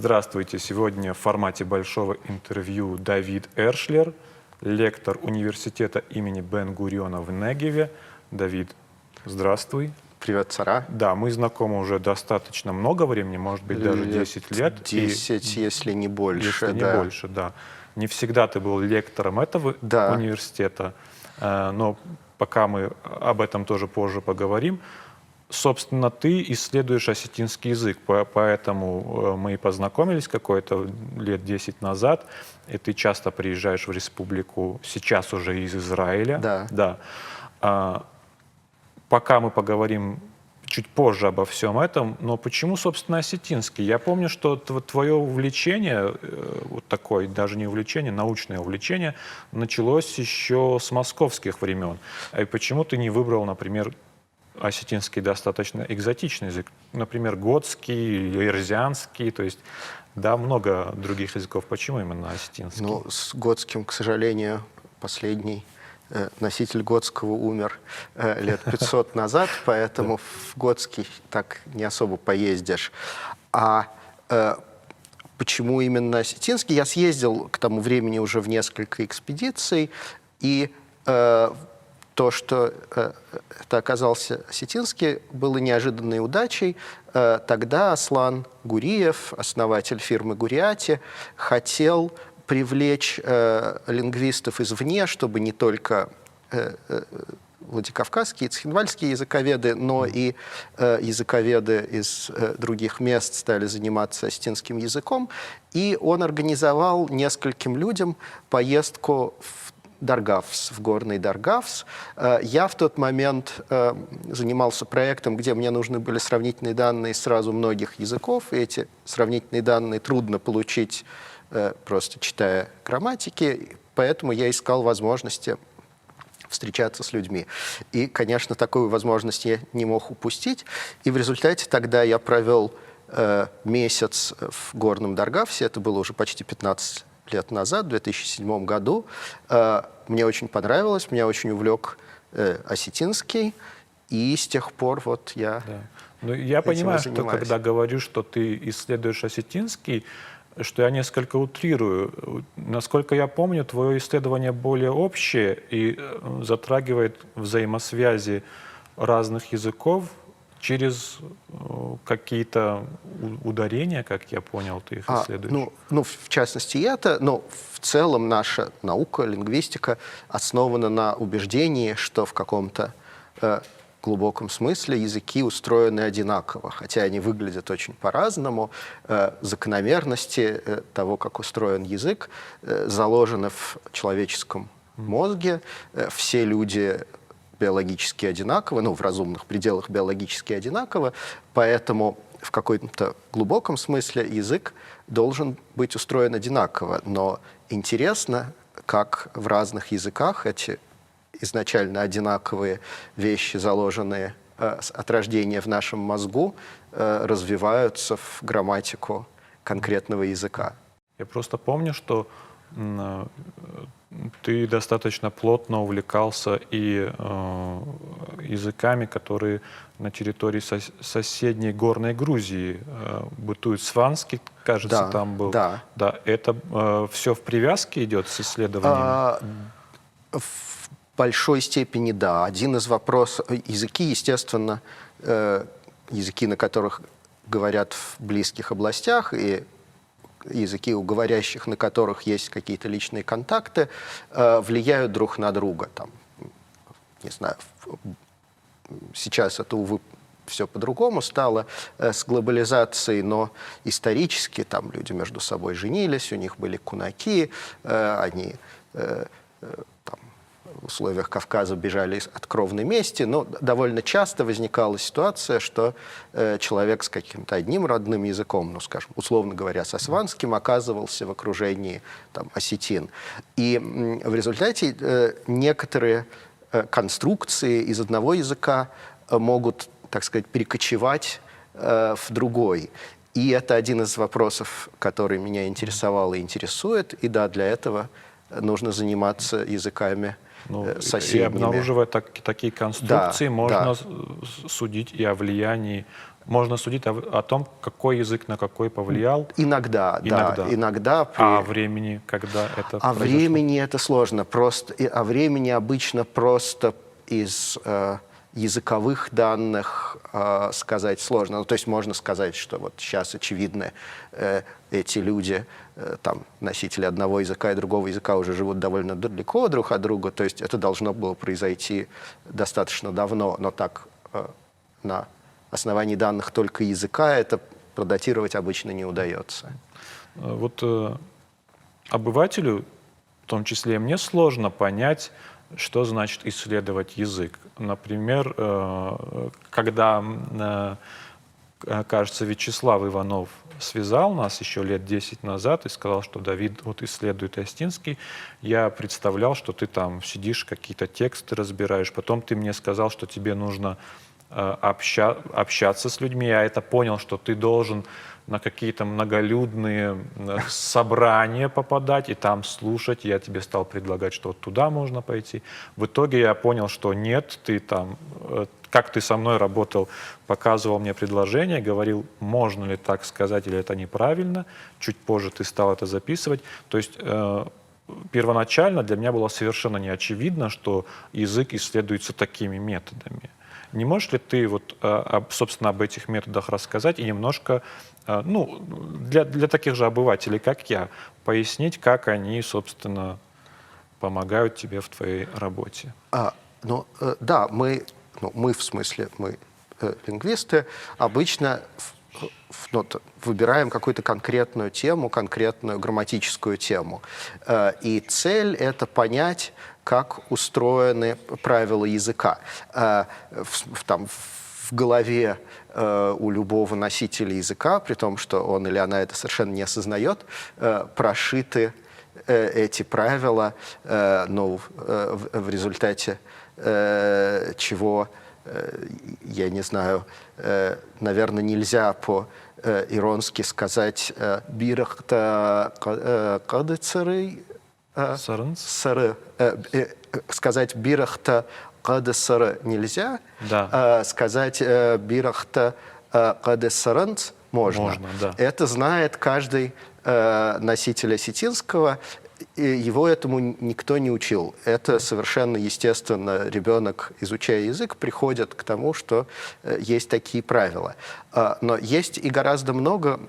Здравствуйте. Сегодня в формате большого интервью Давид Эршлер, лектор университета имени Бен-Гуриона в Негеве. Давид, здравствуй. Привет, Сара. Да, мы знакомы уже достаточно много времени, может быть, даже 10 лет. 10, если не больше. Если не больше, да. Не всегда ты был лектором этого университета, но пока мы об этом тоже позже поговорим. Собственно, ты исследуешь осетинский язык, поэтому мы и познакомились какое-то лет 10 назад, и ты часто приезжаешь в республику, сейчас уже из Израиля. Да. Пока мы поговорим чуть позже обо всем этом, но почему, собственно, осетинский? Я помню, что твое увлечение, вот такое, даже не увлечение, научное увлечение, началось еще с московских времен. И почему ты не выбрал, например, осетинский достаточно экзотичный язык, например, готский, эрзианский, то есть, да, много других языков. Почему именно осетинский? Ну, с готским, к сожалению, последний носитель готского умер лет 500 назад, поэтому в готский так не особо поездишь. А почему именно осетинский? Я съездил к тому времени уже в несколько экспедиций, и то, что это оказался осетинский, было неожиданной удачей. Тогда Аслан Гуриев, основатель фирмы «Гуриати», хотел привлечь лингвистов извне, чтобы не только владикавказские, цхинвальские языковеды, но и языковеды из других мест стали заниматься осетинским языком. И он организовал нескольким людям поездку в Даргавс, в горный Даргавс. Я в тот момент занимался проектом, где мне нужны были сравнительные данные сразу многих языков, и эти сравнительные данные трудно получить, просто читая грамматики, поэтому я искал возможности встречаться с людьми. И, конечно, такую возможность я не мог упустить, и в результате тогда я провел месяц в горном Даргавсе, это было уже почти 15 лет назад, в 2007 году. Мне очень понравилось, меня очень увлек осетинский, и с тех пор вот я Ну, я понимаю, что занимаюсь. когда говорю, что ты исследуешь осетинский, что я несколько утрирую. Насколько я помню, твое исследование более общее и затрагивает взаимосвязи разных языков через какие-то ударения, как я понял, ты их исследуешь. Ну, в частности, это, но в целом наша наука, лингвистика основана на убеждении, что в каком-то глубоком смысле языки устроены одинаково, хотя они выглядят очень по-разному. Закономерности того, как устроен язык, заложены в человеческом мозге. Все люди биологически одинаково, ну, в разумных пределах биологически одинаково, поэтому в каком-то глубоком смысле язык должен быть устроен одинаково. Но интересно, как в разных языках эти изначально одинаковые вещи, заложенные от рождения в нашем мозгу, развиваются в грамматику конкретного языка. Я просто помню, что ты достаточно плотно увлекался и языками, которые на территории соседней горной Грузии бытуют. Сванский, кажется, там был. Да. Это все в привязке идет с исследованиями? В большой степени да. Один из вопросов... Языки, естественно, языки, на которых говорят в близких областях, и языки, у говорящих, на которых есть какие-то личные контакты, влияют друг на друга. Там, не знаю, сейчас это, увы, все по-другому стало с глобализацией, но исторически там люди между собой женились, у них были кунаки, они там, в условиях Кавказа бежали от кровной мести, но довольно часто возникала ситуация, что человек с каким-то одним родным языком, ну, скажем, условно говоря, со сванским, оказывался в окружении там, осетин. И в результате некоторые конструкции из одного языка могут, так сказать, перекочевать в другой. И это один из вопросов, который меня интересовал и интересует. И да, для этого нужно заниматься языками соседними. И обнаруживая такие конструкции, можно судить и о влиянии Можно судить о том, какой язык на какой повлиял? Иногда, Иногда. да. Иногда А времени, когда это О произошло? времени это сложно. О времени обычно просто из языковых данных сказать сложно. Ну, то есть можно сказать, что вот сейчас, очевидно, эти люди, там, носители одного языка и другого языка уже живут довольно далеко друг от друга. То есть это должно было произойти достаточно давно, но так на основании данных только языка это продатировать обычно не удается. Вот обывателю, в том числе мне, сложно понять, что значит исследовать язык. Например, когда, кажется, Вячеслав Иванов связал нас еще лет 10 назад и сказал, что Давид вот исследует Остинский, я представлял, что ты там сидишь, какие-то тексты разбираешь, потом ты мне сказал, что тебе нужно общаться с людьми. Я это понял, что ты должен на какие-то многолюдные собрания попадать и там слушать. Я тебе стал предлагать, что вот туда можно пойти. В итоге я понял, что нет, ты там, как ты со мной работал, показывал мне предложение, говорил, можно ли так сказать или это неправильно. Чуть позже ты стал это записывать. То есть первоначально для меня было совершенно неочевидно, что язык исследуется такими методами. Не можешь ли ты, вот, собственно, об этих методах рассказать и немножко, ну, для таких же обывателей, как я, пояснить, как они, собственно, помогают тебе в твоей работе? Да, мы в смысле, мы лингвисты, обычно выбираем какую-то конкретную тему, конкретную грамматическую тему. И цель — это понять, как устроены правила языка. В голове у любого носителя языка, при том, что он или она это совершенно не осознает, прошиты эти правила, в результате чего, я не знаю, наверное, нельзя по-иронски сказать «бирахта кадыцары», сказать «бирахта кадысары» нельзя, да. Сказать «бирахта кадысарынц» можно. Да. Это знает каждый носитель осетинского, и его этому никто не учил. Это совершенно естественно. Ребенок, изучая язык, приходит к тому, что есть такие правила. Но есть и гораздо менее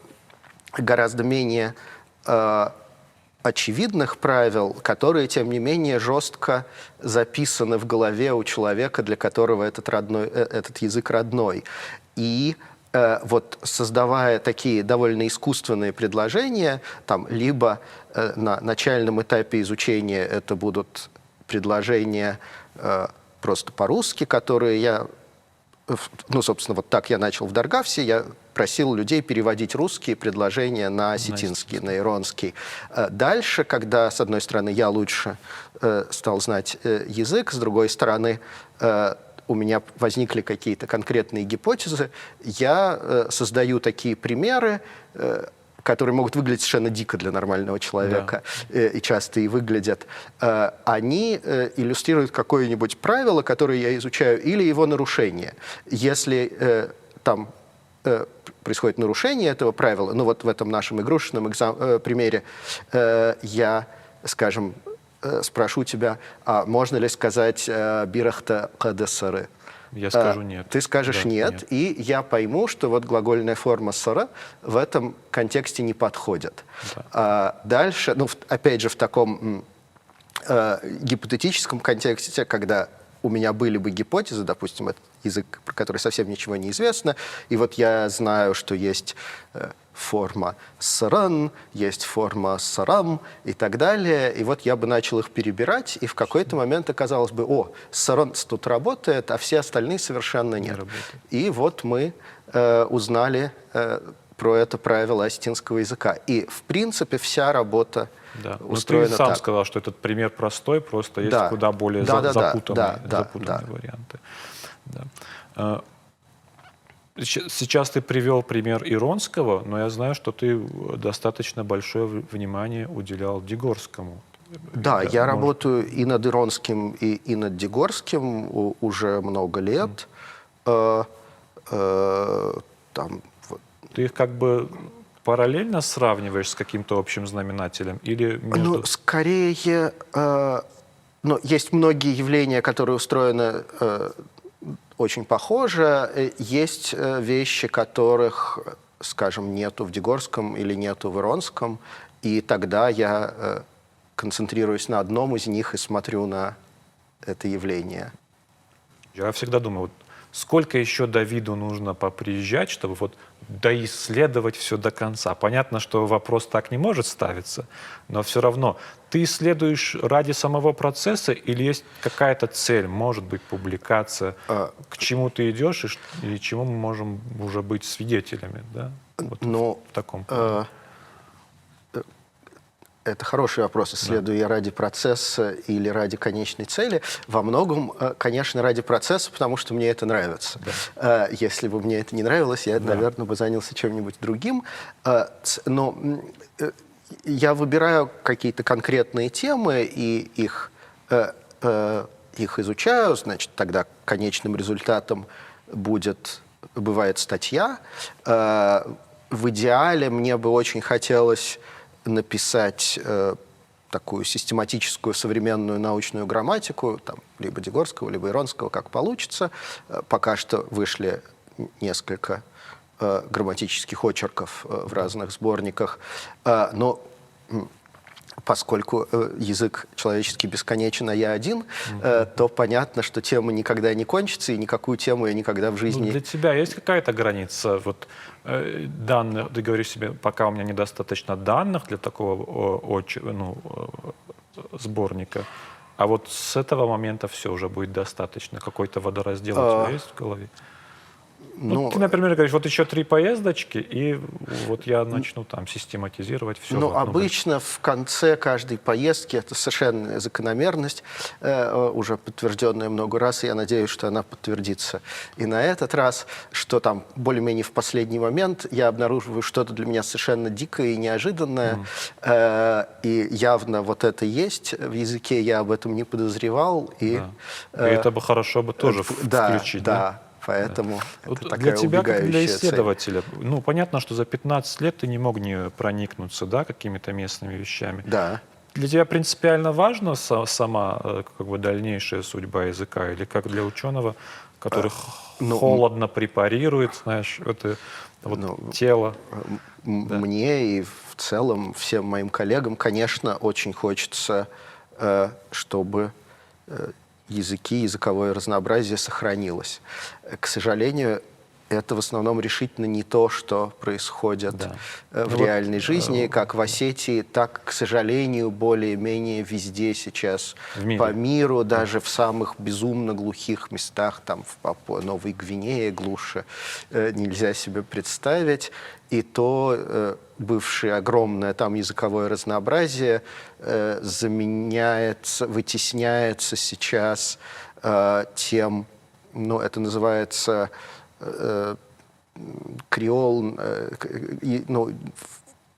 очевидных правил, которые, тем не менее, жестко записаны в голове у человека, для которого этот язык родной. И вот создавая такие довольно искусственные предложения, там, либо на начальном этапе изучения это будут предложения просто по-русски, которые я, собственно, вот так я начал в Даргавсе, я просил людей переводить русские предложения на осетинский, на иронский. Дальше, когда, с одной стороны, я лучше стал знать язык, с другой стороны, у меня возникли какие-то конкретные гипотезы, я создаю такие примеры, которые могут выглядеть совершенно дико для нормального человека, и часто и выглядят. Они иллюстрируют какое-нибудь правило, которое я изучаю, или его нарушение. Если там происходит нарушение этого правила, ну вот в этом нашем игрушечном примере я, скажем, спрошу тебя, а можно ли сказать «бирахта кадысары»? Я скажу нет. Ты скажешь нет, и я пойму, что вот глагольная форма «сара» в этом контексте не подходит. Да. Дальше, опять же, в таком гипотетическом контексте, когда у меня были бы гипотезы, допустим, это язык, про который совсем ничего не известно, и вот я знаю, что есть форма «саран», есть форма «сарам» и так далее, и вот я бы начал их перебирать, и в какой-то момент оказалось бы, «саран» тут работает, а все остальные совершенно нет. И вот мы узнали про это правило осетинского языка. И, в принципе, вся работа устроена так. Ты сам сказал, что этот пример простой, просто есть куда более запутанные варианты. Да. Сейчас ты привел пример иронского, но я знаю, что ты достаточно большое внимание уделял дегорскому. Да, я работаю и над иронским, и над дегорским уже много лет. там, вот. Ты их как бы параллельно сравниваешь с каким-то общим знаменателем? Или между... Ну, скорее, ну, есть многие явления, которые устроены очень похоже. Есть вещи, которых, скажем, нету в Дегорском или нету в Иронском, и тогда я концентрируюсь на одном из них и смотрю на это явление. Я всегда думаю, вот сколько еще Давиду нужно поприезжать, чтобы вот доисследовать все до конца. Понятно, что вопрос так не может ставиться, но все равно ты исследуешь ради самого процесса или есть какая-то цель, может быть, публикация, к чему ты идешь и чему мы можем уже быть свидетелями, да? Вот в таком плане. Это хороший вопрос, исследую я ради процесса или ради конечной цели. Во многом, конечно, ради процесса, потому что мне это нравится. Да. Если бы мне это не нравилось, я, наверное, бы занялся чем-нибудь другим. Но я выбираю какие-то конкретные темы и их изучаю, значит, тогда конечным результатом бывает статья. В идеале мне бы очень хотелось написать такую систематическую современную научную грамматику, там, либо Дегорского, либо Иронского, как получится. Пока что вышли несколько грамматических очерков в разных сборниках. Но поскольку язык человеческий бесконечен, а я один, то понятно, что тема никогда не кончится, и никакую тему я никогда в жизни... Ну, для тебя есть какая-то граница? Вот, данных, ты говоришь себе, пока у меня недостаточно данных для такого сборника, а вот с этого момента все уже будет достаточно. Какой-то водораздел у тебя есть в голове? Ну, ты, например, говоришь, вот еще 3 поездочки, и вот я начну там систематизировать все. Ну, обычно в конце каждой поездки, это совершенно закономерность, уже подтвержденная много раз, и я надеюсь, что она подтвердится и на этот раз, что там более-менее в последний момент я обнаруживаю что-то для меня совершенно дикое и неожиданное, и явно вот это есть в языке, я об этом не подозревал. И это бы хорошо бы тоже включить. Да. Поэтому вот это для такая тебя, как для цель. исследователя, ну, понятно, что за 15 лет ты не мог не проникнуться, да, какими-то местными вещами. Да. Для тебя принципиально важна сама как бы дальнейшая судьба языка? Или как для ученого, который холодно препарирует, знаешь, это вот тело? Мне и в целом всем моим коллегам, конечно, очень хочется, чтобы языки, языковое разнообразие сохранилось. К сожалению, это в основном решительно не то, что происходит в реальной жизни, как в Осетии, так, к сожалению, более-менее везде сейчас по миру, даже в самых безумно глухих местах, там в Новой Гвинее глуше, нельзя себе представить. И то бывшее огромное там языковое разнообразие вытесняется сейчас тем, ну, это называется креол, ну,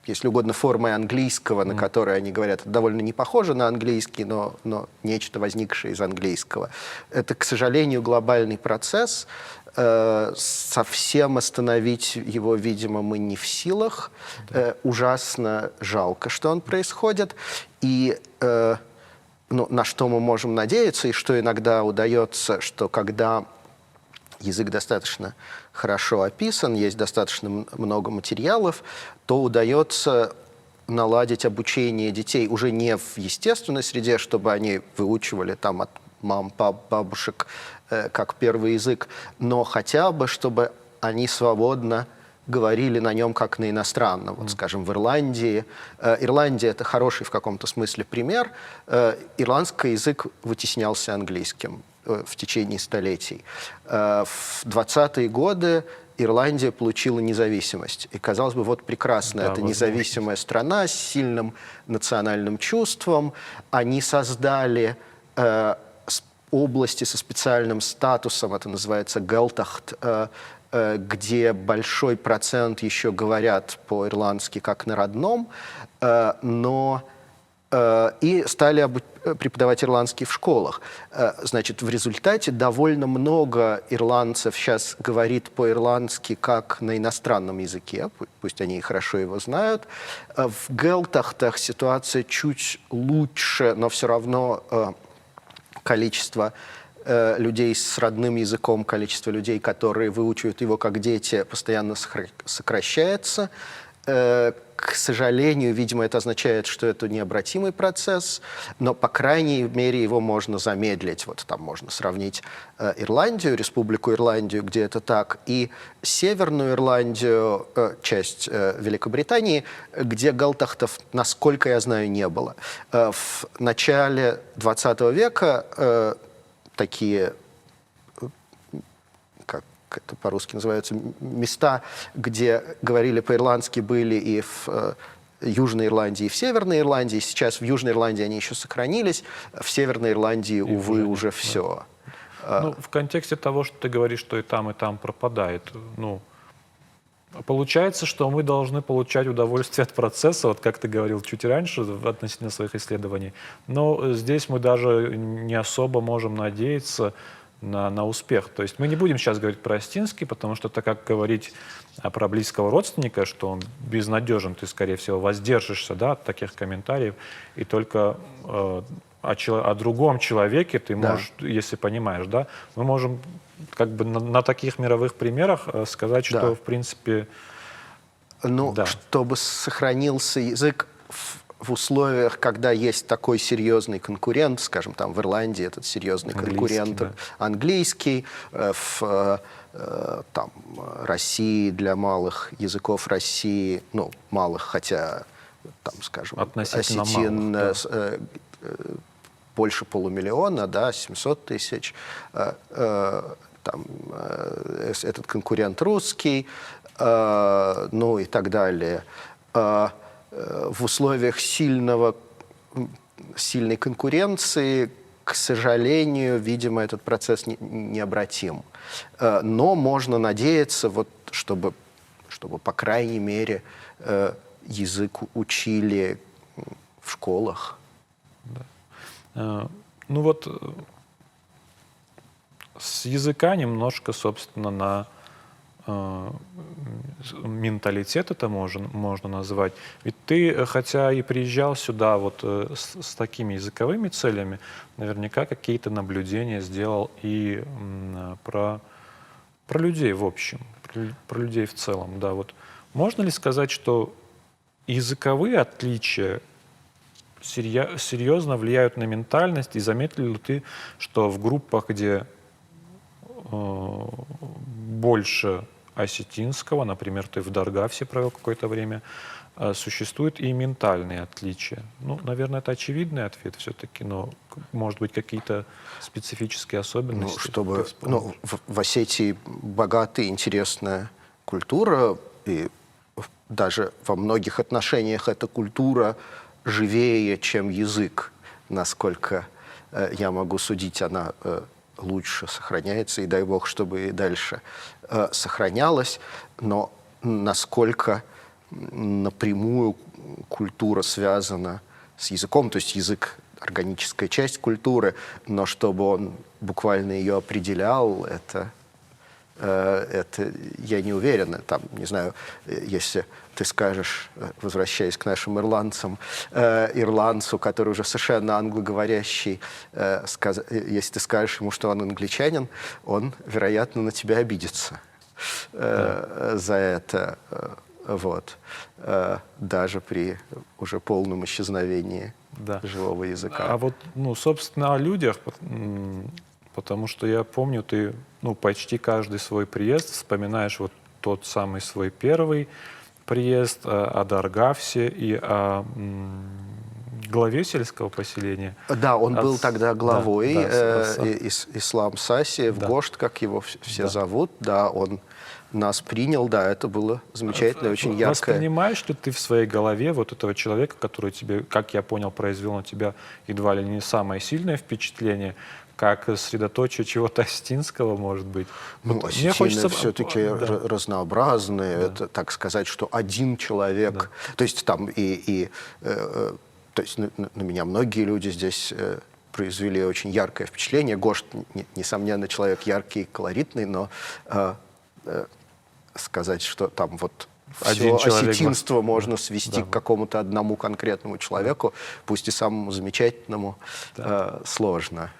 если угодно, формой английского, на которой они говорят. Это довольно не похоже на английский, но нечто возникшее из английского. Это, к сожалению, глобальный процесс. Совсем остановить его, видимо, мы не в силах. Ужасно жалко, что он происходит. И на что мы можем надеяться, и что иногда удается, что когда язык достаточно хорошо описан, есть достаточно много материалов, то удается наладить обучение детей уже не в естественной среде, чтобы они выучивали там от мам, пап, бабушек как первый язык, но хотя бы, чтобы они свободно говорили на нем как на иностранном. Вот, скажем, в Ирландии. Ирландия — это хороший в каком-то смысле пример. Ирландский язык вытеснялся английским в течение столетий. В 20-е годы Ирландия получила независимость. И, казалось бы, вот прекрасно. Это независимая страна с сильным национальным чувством. Они создали области со специальным статусом, это называется Гелтахт, где большой процент еще говорят по-ирландски как на родном, но и стали преподавать ирландский в школах. Значит, в результате довольно много ирландцев сейчас говорит по-ирландски как на иностранном языке, пусть они и хорошо его знают. В Гелтахтах ситуация чуть лучше, но все равно количество людей с родным языком, количество людей, которые выучивают его как дети, постоянно сокращается. К сожалению, видимо, это означает, что это необратимый процесс, но, по крайней мере, его можно замедлить. Вот там можно сравнить Ирландию, Республику Ирландию, где это так, и Северную Ирландию, часть Великобритании, где галтахтов, насколько я знаю, не было. В начале 20 века такие, как это по-русски называется, места, где говорили по-ирландски, были и в Южной Ирландии, и в Северной Ирландии. Сейчас в Южной Ирландии они еще сохранились, в Северной Ирландии, увы, уже все. Ну, в контексте того, что ты говоришь, что и там пропадает, ну, получается, что мы должны получать удовольствие от процесса, вот как ты говорил чуть раньше относительно своих исследований, но здесь мы даже не особо можем надеяться на успех. То есть мы не будем сейчас говорить про Остинский, потому что это как говорить про близкого родственника, что он безнадежен, ты, скорее всего, воздержишься, да, от таких комментариев, и только о другом человеке ты можешь, если понимаешь, да, мы можем как бы на таких мировых примерах сказать, что, в принципе... Ну, чтобы сохранился язык в условиях, когда есть такой серьезный конкурент, скажем, там в Ирландии этот серьезный конкурент английский, в там, России для малых языков России, ну, малых, хотя, там, скажем, осетин больше полумиллиона, да, 700 тысяч, там, этот конкурент русский, ну и так далее. В условиях сильной конкуренции, к сожалению, видимо, этот процесс необратим. Но можно надеяться, вот, чтобы по крайней мере, язык учили в школах. Да. Ну вот с языка немножко, собственно, на менталитет это можно назвать. Ведь ты, хотя и приезжал сюда вот с такими языковыми целями, наверняка какие-то наблюдения сделал и про людей в общем, про людей в целом. Да, вот. Можно ли сказать, что языковые отличия серьезно влияют на ментальность? И заметил ли ты, что в группах, где больше осетинского, например, ты в Даргавсе провел какое-то время, существуют и ментальные отличия? Ну, наверное, это очевидный ответ все-таки, но, может быть, какие-то специфические особенности? В Осетии богатая, интересная культура, и даже во многих отношениях эта культура живее, чем язык. Насколько я могу судить, она лучше сохраняется, и дай бог, чтобы и дальше сохранялась, но насколько напрямую культура связана с языком, то есть язык — органическая часть культуры, но чтобы он буквально ее определял, это я не уверен. Там, не знаю, если ты скажешь, возвращаясь к нашим ирландцам, ирландцу, который уже совершенно англоговорящий, если ты скажешь ему, что он англичанин, он, вероятно, на тебя обидится за это. Вот. Даже при уже полном исчезновении живого языка. А вот, ну, собственно, о людях, потому что я помню, ты, ну, почти каждый свой приезд вспоминаешь вот тот самый свой первый приезд, о Даргавсе и о главе сельского поселения. Да, он был тогда главой Ислам Саси, в Гошт, как его все зовут. Да, он нас принял, да, это было замечательно, очень яркое. Воспринимаешь ли ты в своей голове вот этого человека, который тебе, как я понял, произвел на тебя едва ли не самое сильное впечатление, как средоточие чего-то осетинского, может быть? Ну, осетины все-таки разнообразные. Это, так сказать, что один человек. То есть там то есть на меня многие люди здесь произвели очень яркое впечатление. Гошт, несомненно, человек яркий и колоритный, но сказать, что там вот все осетинство можно свести к какому-то одному конкретному человеку, пусть и самому замечательному, сложно.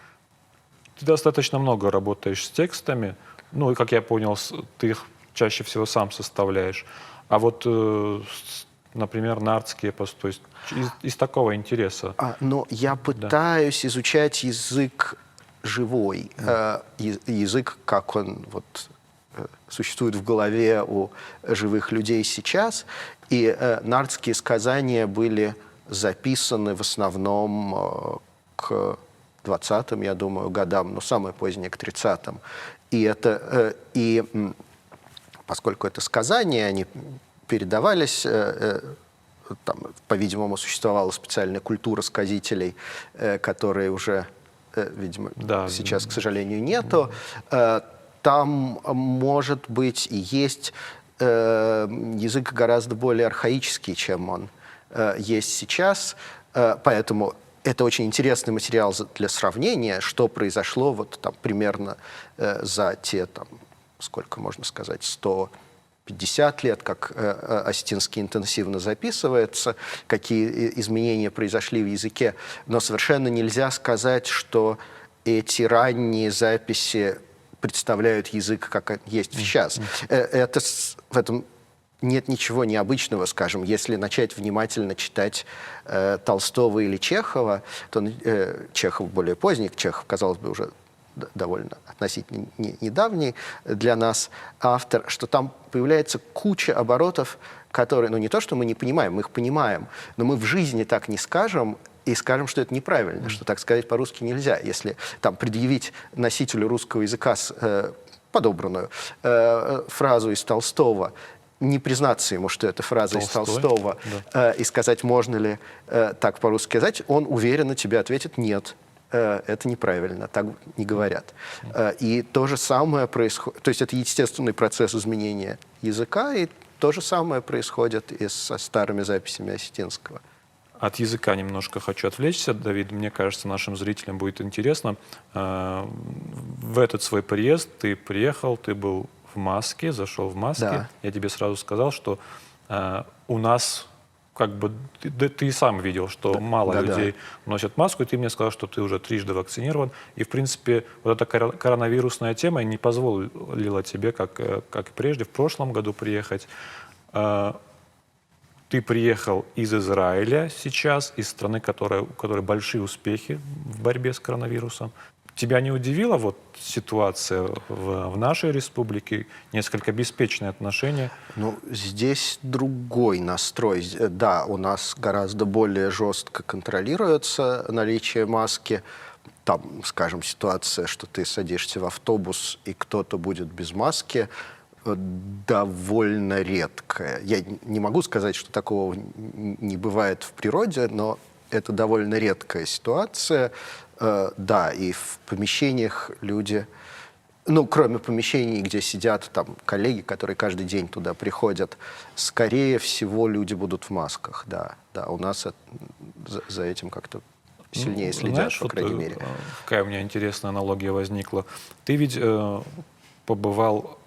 Ты достаточно много работаешь с текстами, ну и, как я понял, ты их чаще всего сам составляешь. А вот, например, нардский эпос, то есть из такого интереса. Но я пытаюсь изучать язык живой, язык, как он вот существует в голове у живых людей сейчас. И нардские сказания были записаны в основном к 20-м, я думаю, годам, но самое позднее к 30-м. И поскольку это сказания, они передавались, там, по-видимому, существовала специальная культура сказителей, которой уже, видимо, сейчас, к сожалению, нету. Там, может быть, и есть язык гораздо более архаический, чем он есть сейчас. Поэтому это очень интересный материал для сравнения, что произошло вот там примерно за те, там, сколько можно сказать, 150 лет, как осетинский интенсивно записывается, какие изменения произошли в языке. Но совершенно нельзя сказать, что эти ранние записи представляют язык, как есть сейчас. В этом нет ничего необычного, скажем. Если начать внимательно читать Толстого или Чехова, то Чехов более поздний, Чехов, казалось бы, уже довольно относительно недавний для нас автор, что там появляется куча оборотов, которые, ну не то, что мы не понимаем, мы их понимаем, но мы в жизни так не скажем, и скажем, что это неправильно, что так сказать по-русски нельзя. Если там предъявить носителю русского языка подобранную фразу из Толстого, не признаться ему, что это фраза из Толстого, и сказать, можно ли так по-русски сказать, он уверенно тебе ответит «нет». Это неправильно, так не говорят. И то же самое происходит, то есть это естественный процесс изменения языка, и то же самое происходит и со старыми записями осетинского. От языка немножко хочу отвлечься, Давид. Мне кажется, нашим зрителям будет интересно. В этот свой приезд ты приехал, ты был в маске, зашел в маске. Да. Я тебе сразу сказал, что у нас, как бы, ты сам видел, что мало людей носят маску, и ты мне сказал, что ты уже трижды вакцинирован. И, в принципе, вот эта коронавирусная тема не позволила тебе, как и прежде, в прошлом году приехать. Ты приехал из Израиля сейчас, из страны, у которой большие успехи в борьбе с коронавирусом. Тебя не удивила вот ситуация в нашей республике, несколько беспечные отношения? Ну, здесь другой настрой. Да, у нас гораздо более жестко контролируется наличие маски. Там, скажем, ситуация, что ты садишься в автобус, и кто-то будет без маски, довольно редкая. Я не могу сказать, что такого не бывает в природе, но это довольно редкая ситуация. Да, и в помещениях люди, ну, кроме помещений, где сидят там коллеги, которые каждый день туда приходят, скорее всего, люди будут в масках, да. Да, у нас за этим как-то сильнее следят, знаешь, по крайней мере. Какая у меня интересная аналогия возникла. Ты ведь побывал,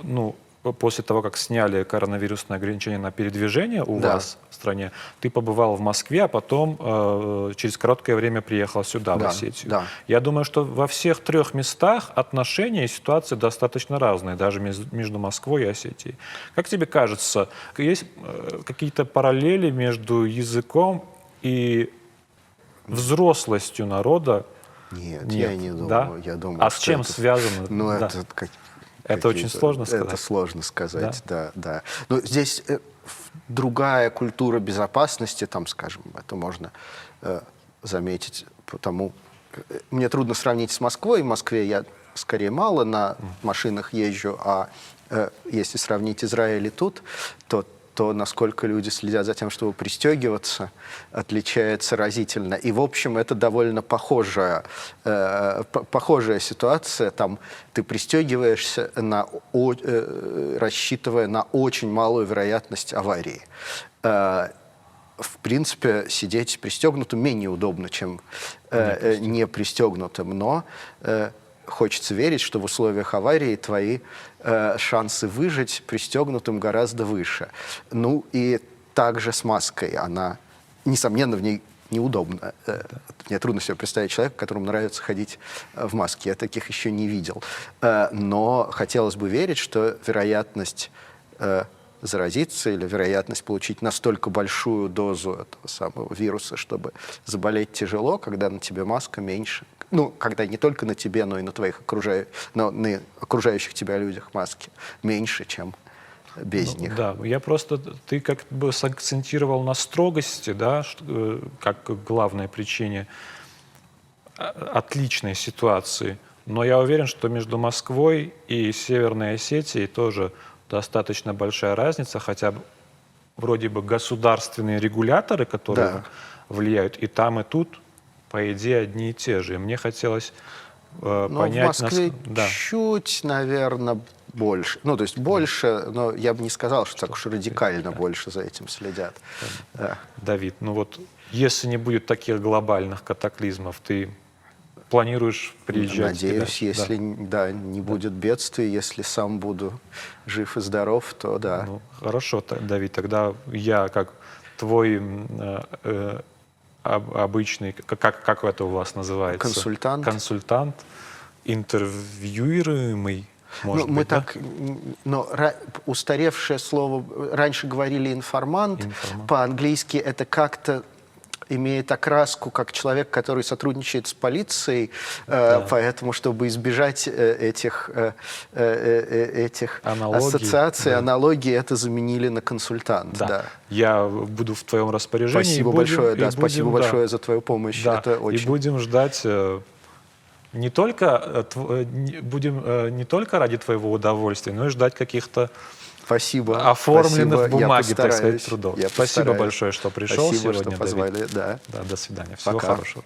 ну, после того, как сняли коронавирусные ограничения на передвижение у вас в стране, ты побывал в Москве, а потом через короткое время приехал сюда, в Осетию. Да. Я думаю, что во всех трех местах отношения и ситуации достаточно разные, даже между Москвой и Осетией. Как тебе кажется, есть какие-то параллели между языком и взрослостью народа? Нет, я не думаю. Да? Я думаю, а с чем связано? Ну, да. Это очень сложно сказать. Это сложно сказать, да. Но здесь другая культура безопасности, там, скажем, это можно заметить, потому мне трудно сравнить с Москвой. В Москве я скорее мало на машинах езжу, а если сравнить Израиль и тут, то насколько люди следят за тем, чтобы пристегиваться, отличается разительно. И, в общем, это довольно похожая ситуация. Там ты пристегиваешься, рассчитывая на очень малую вероятность аварии. в принципе, сидеть пристегнутым менее удобно, чем не пристегнутым. Но хочется верить, что в условиях аварии твои шансы выжить пристегнутым гораздо выше. Ну и также с маской. Она, несомненно, в ней неудобно. Мне трудно себе представить человека, которому нравится ходить в маске. Я таких еще не видел. Но хотелось бы верить, что вероятность заразиться или вероятность получить настолько большую дозу этого самого вируса, чтобы заболеть тяжело, когда на тебе маска меньше. Ну, когда не только на тебе, но и на твоих на окружающих тебя людях маски меньше, чем без них. Да, ты как бы сакцентировал на строгости, да, как главной причине отличной ситуации. Но я уверен, что между Москвой и Северной Осетией тоже достаточно большая разница, хотя вроде бы государственные регуляторы, которые влияют и тут, по идее, одни и те же. И мне хотелось понять... в Москве чуть, наверное, больше. Ну, то есть больше, но я бы не сказал, что так уж радикально больше за этим следят. Да. Давид, ну вот, если не будет таких глобальных катаклизмов, ты планируешь приезжать? Надеюсь, если не будет бедствий, если сам буду жив и здоров, то да. Ну, хорошо, Давид, тогда я как твой обычный, как это у вас называется? Консультант. Интервьюируемый, может быть, устаревшее слово, раньше говорили информант. По-английски это как-то имеет окраску как человек, который сотрудничает с полицией, поэтому, чтобы избежать этих ассоциаций, аналогий, это заменили на консультант. Да. Я буду в твоем распоряжении. Спасибо большое, спасибо большое за твою помощь. Да. Это очень... И будем ждать не только ради твоего удовольствия, но и ждать каких-то оформленных бумаги, так сказать, трудов. Спасибо большое, что пришел сегодня, Спасибо, что позвали. Давид. До свидания. Всего хорошего.